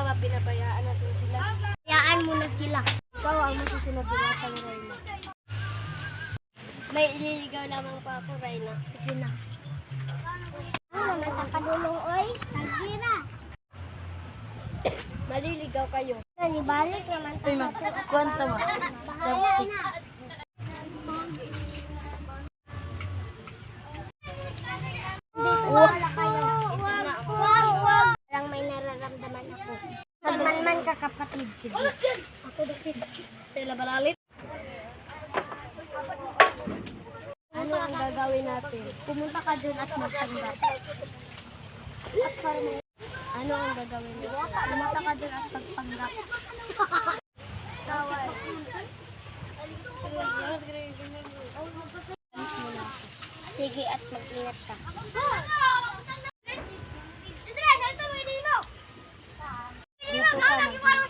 ba pinabayaan natin sila? Hayaan mo na sila. Ikaw ang masusunod na kay Reyna. May ililigaw lamang pa ako, Reyna. Sige na. Nakakadulong, oy. Nagira. Maliligaw kayo. Ibalik naman tayo. Kwento mo. Chopstick. Dito wala kayo. Wag. Parang may nararamdaman ako. Magmanman ka kapatid. Sige. Ako dito. Sila balalit. Ano ang gagawin natin? Pumunta ka dun at magtanggap. Ano ang gagawin natin? Pumunta ka dun at magpanggap. Sige at mag-ingat ka. Dito ka mag-ingat.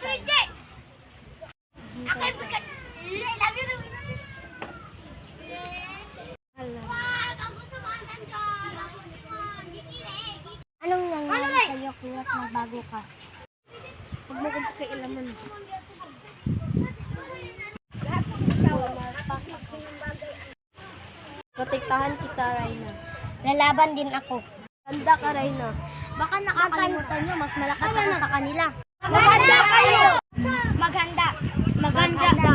Anong nangyari sa'yo kaya magbago ka? Huwag mo kong pakialaman. Protektahan kita, Reyna. Lalaban din ako. Handa ka, Reyna. Baka nakakalimutan nyo, mas malakas ako sa kanila. Maghanda kayo! Maghanda. Maghanda.